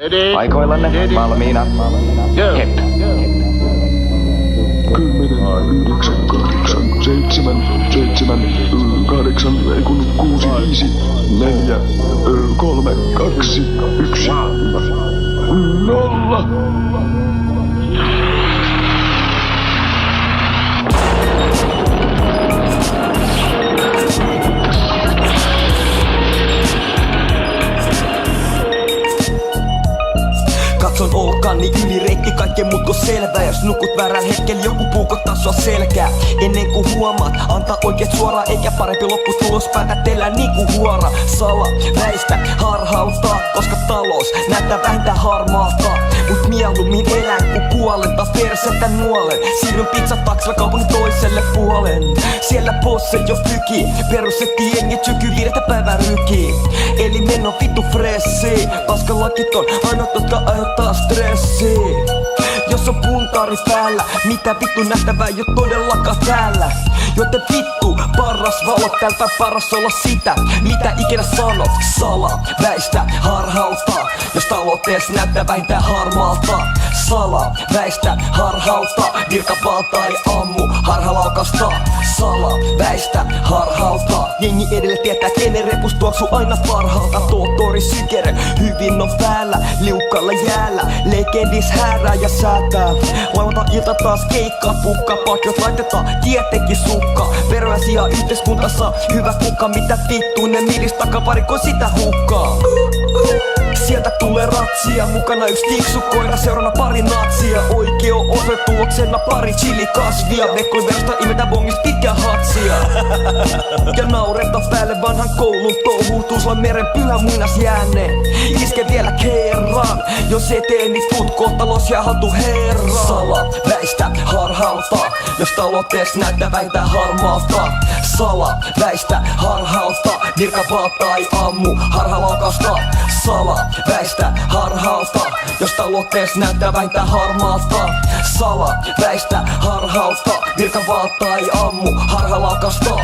Paikoillanne, valmiina, hep. 10, 9, 8, 7, 8, ei kun 6, 5, 4, 3, 2, 1, 0. Katson olkani yli reitti kaikkeen mutko selvää. Jos nukut väärän hetken joku puukottaa sua selkää. Ennen kuin huomaat, antaa oikeet suoraan. Eikä parempi lopputulos päätellä niinku huora. Sala, väistä, harhauttaa. Koska talous näyttää vähintään harmaalta. Mut mieluummin elän kun kuolen. Taas persettä nuolen. Siirryn pizzataksilla kaupungin toiselle puolen. Siellä bosse jo fyki. Perusetti jengi tyky 5 päivää ryki. Eli meno vittu fressi. Paskalakit on ainoat jotka aiheuttaa stressiä. Jos on puntaari päällä, mitä vittu nähtävää ei oo todellakaan täällä. Joten vittu, paras valo, täältä paras olla sitä, mitä ikinä sanot. Sala, väistä, harhauttaa. Jos taloutes näyttää vähintään harmaalta. Sala, väistä, harhauttaa. Virkavalta ei ammu, harhalaukasta. Sala, väistä, harhauttaa. Jengi edelle tietää, kenen repus tuoksuu aina parhaalta. Tohtori Sykere, hyvin on päällä, liukkaalla jäällä. Legendis häärää ja säätää. Lauantai ilta taas keikka, pukka, pakiot laitetaan tietenkin sukka. Veroja sijaa yhteiskunta saa hyvä kukka. Mitä vittu ne milis takavarikoi sitä hukkaa. Sieltä tulee ratsia, mukana yksi tiksukoira, seurana pari natsia. Oikeo osoituksena pari chilikasvia. Vekkoin versta imetä bongista pitkä hatsia. Ja naureta päälle vanhan koulun touhu. Tuuslan meren pyhä muinasjäänne. Iske vielä kerran, jos eteen niin tuut kohtalos ja haltu herran. Sala, väistä, harhauttaa. Jos taloutes näyttää vähintään harmaalta. Sala, väistä, harhauttaa. Virkavalta ei ammu, harhalaukasta. Sala, väistä, harhauttaa. Jos taloutes näyttää vähintään harmaalta. Sala, väistä, harhauttaa. Virkavalta ei ammu, harhalaukasta.